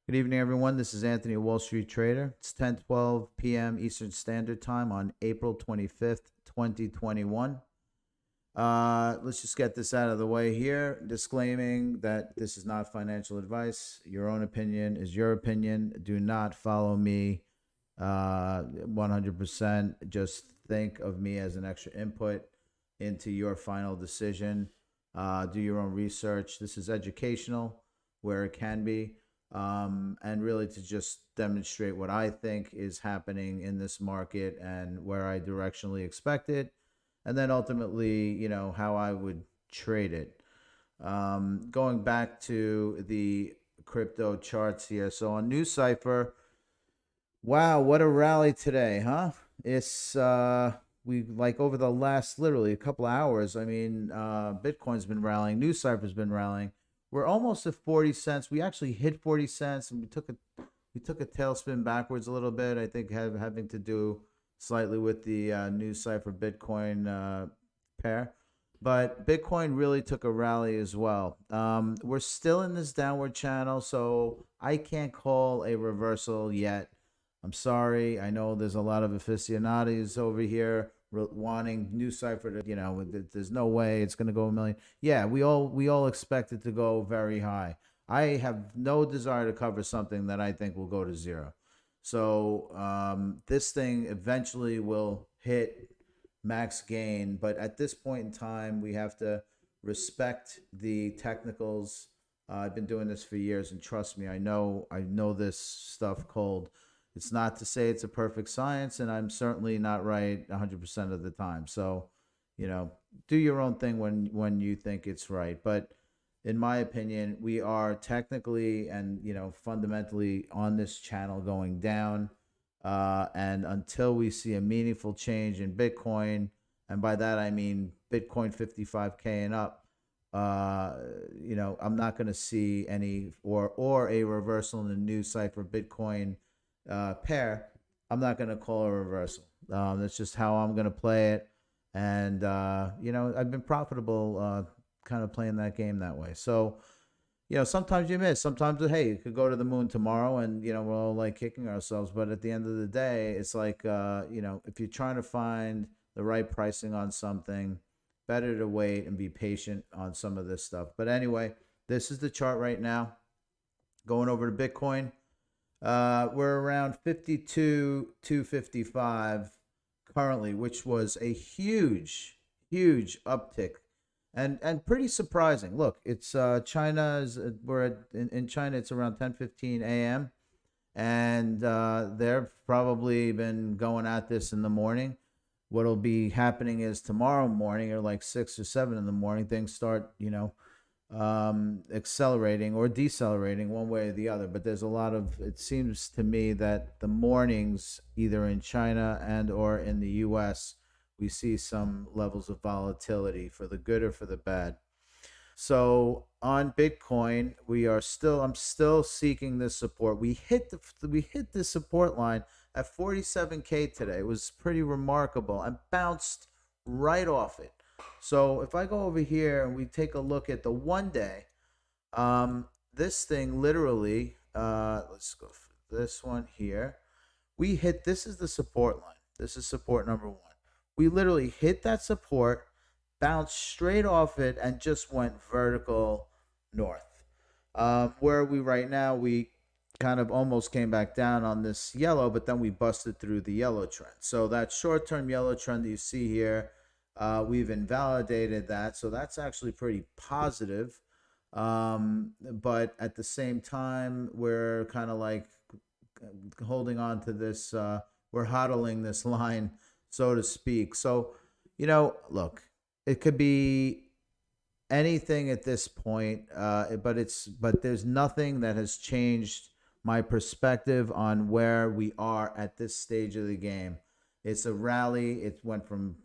Good evening, everyone. This is Anthony, Wall Street Trader. It's 10:12 p.m. Eastern Standard Time on April 25th, 2021. Let's just get this out of the way here. Disclaiming that this is not financial advice. Your own opinion is your opinion. Do not follow me 100%. Just think of me as an extra input into your final decision. Do your own research. This is educational where it can be, and really to just demonstrate what I think is happening in this market and where I directionally expect it, and then ultimately, how I would trade it. Going back to the crypto charts here. So on NuCypher, wow, what a rally today, huh? It's we like over the last literally a couple of hours. I mean, Bitcoin's been rallying, NuCypher's been rallying. We're almost at 40 cents. We actually hit 40 cents and we took a tailspin backwards a little bit. I think having to do slightly with the NuCypher Bitcoin pair. But Bitcoin really took a rally as well. We're still in this downward channel, so I can't call a reversal yet. I'm sorry. I know there's a lot of aficionados over here wanting NuCypher to, there's no way it's going to go a million. Yeah, we all expect it to go very high. I have no desire to cover something that I think will go to zero. So this thing eventually will hit max gain, but at this point in time, we have to respect the technicals. I've been doing this for years, and trust me, I know this stuff cold. It's not to say it's a perfect science, and I'm certainly not right 100% of the time. So, you know, do your own thing when you think it's right. But in my opinion, we are technically and fundamentally on this channel going down. And until we see a meaningful change in Bitcoin, and by that I mean Bitcoin 55K and up, uh, I'm not going to see any or a reversal in the new cipher Bitcoin pair. I'm not going to call a reversal. That's just how I'm going to play it, and I've been profitable, kind of playing that game that way. So sometimes you miss. Sometimes, hey, you could go to the moon tomorrow, and we're all like kicking ourselves. But at the end of the day, it's like if you're trying to find the right pricing on something, better to wait and be patient on some of this stuff. But anyway, this is the chart right now. Going over to Bitcoin, we're around 52,255 currently, which was a huge uptick and pretty surprising. Look, it's China's. We're in China. It's around 10:15 a.m. and they've probably been going at this in the morning. What'll be happening is tomorrow morning, or like 6 or 7 in the morning, things start accelerating or decelerating one way or the other. But there's a lot of, it seems to me that the mornings, either in China and or in the U.S., we see some levels of volatility for the good or for the bad. So on Bitcoin, I'm still seeking this support. We hit the support line at 47K today. It was pretty remarkable and bounced right off it. So if I go over here and we take a look at the 1 day, this thing literally, let's go for this one here. This is the support line. This is support number one. We literally hit that support, bounced straight off it, and just went vertical north. Where are we right now? We kind of almost came back down on this yellow, but then we busted through the yellow trend. So that short-term yellow trend that you see here, we've invalidated that. So that's actually pretty positive. But at the same time, we're kind of like holding on to this, we're hodling this line, so to speak. So, look, it could be anything at this point, but there's nothing that has changed my perspective on where we are at this stage of the game. It's a rally. It went from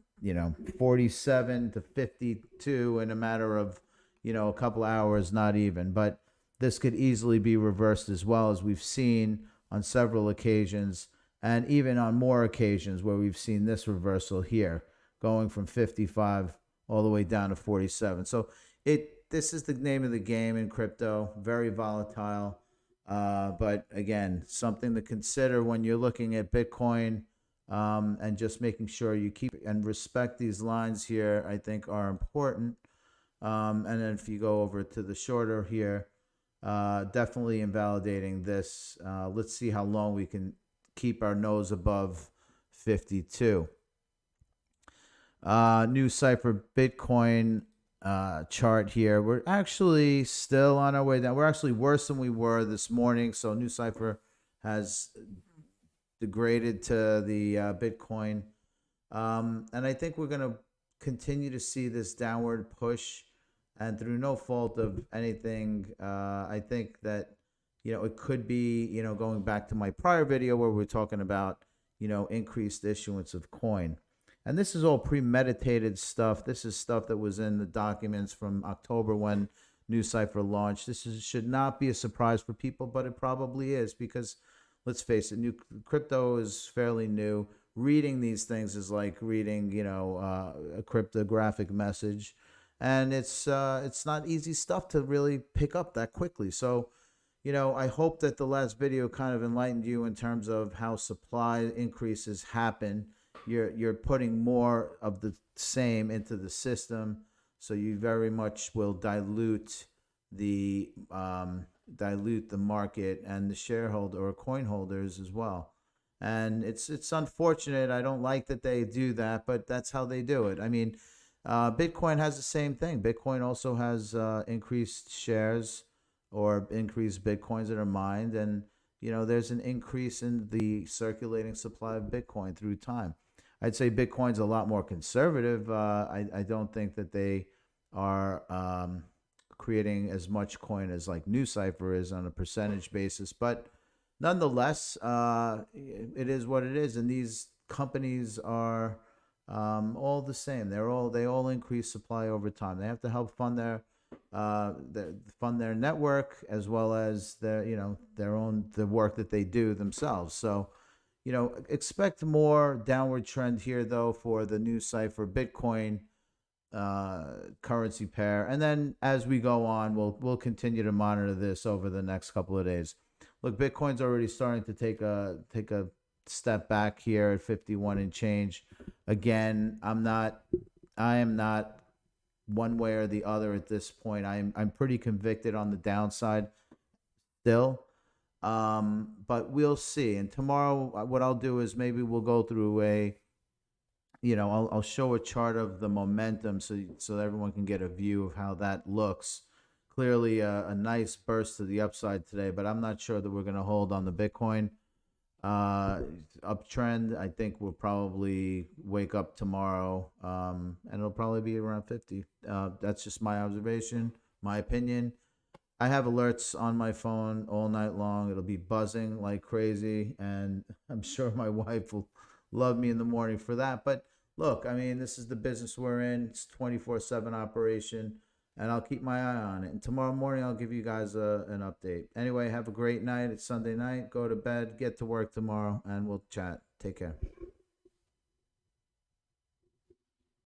47 to 52 in a matter of a couple hours, not even. But this could easily be reversed as well, as we've seen on several occasions, and even on more occasions where we've seen this reversal here, going from 55 all the way down to 47. So this is the name of the game in crypto. Very volatile. But again, something to consider when you're looking at Bitcoin, and just making sure you keep and respect these lines here, I think are important. And then if you go over to the shorter here, definitely invalidating this. Let's see how long we can keep our nose above 52. NuCypher Bitcoin chart here. We're actually still on our way down. We're actually worse than we were this morning. So NuCypher has degraded to the Bitcoin. And I think we're going to continue to see this downward push. And through no fault of anything, I think that, it could be, going back to my prior video where we are talking about, increased issuance of coin. And this is all premeditated stuff. This is stuff that was in the documents from October when NuCypher launched. Should not be a surprise for people, but it probably is because, let's face it, new crypto is fairly new. Reading these things is like reading, a cryptographic message, and it's not easy stuff to really pick up that quickly. So, I hope that the last video kind of enlightened you in terms of how supply increases happen. You're putting more of the same into the system, so you very much will dilute the market and the shareholder or coin holders as well. And it's unfortunate. I don't like that they do that, but that's how they do it. I mean, Bitcoin has the same thing. Bitcoin also has increased shares or increased Bitcoins that are mined, and there's an increase in the circulating supply of Bitcoin through time. I'd say Bitcoin's a lot more conservative. I don't think that they are creating as much coin as like NuCypher is on a percentage basis, but nonetheless, it is what it is, and these companies are all the same. They all increase supply over time. They have to help fund their network as well as the work that they do themselves. So, expect more downward trend here though for the NuCypher Bitcoin currency pair, and then as we go on, we'll continue to monitor this over the next couple of days. Look, Bitcoin's already starting to take a step back here at 51 and change. Again, I am not one way or the other at this point. I'm pretty convicted on the downside still. But we'll see. And tomorrow, what I'll do is maybe we'll go through I'll show a chart of the momentum so everyone can get a view of how that looks. Clearly, a nice burst to the upside today, but I'm not sure that we're going to hold on the Bitcoin uptrend. I think we'll probably wake up tomorrow, and it'll probably be around 50. That's just my observation, my opinion. I have alerts on my phone all night long. It'll be buzzing like crazy, and I'm sure my wife will love me in the morning for that. But look, I mean, this is the business we're in. It's 24/7 operation, and I'll keep my eye on it. And tomorrow morning, I'll give you guys an update. Anyway, have a great night. It's Sunday night. Go to bed, get to work tomorrow, and we'll chat. Take care.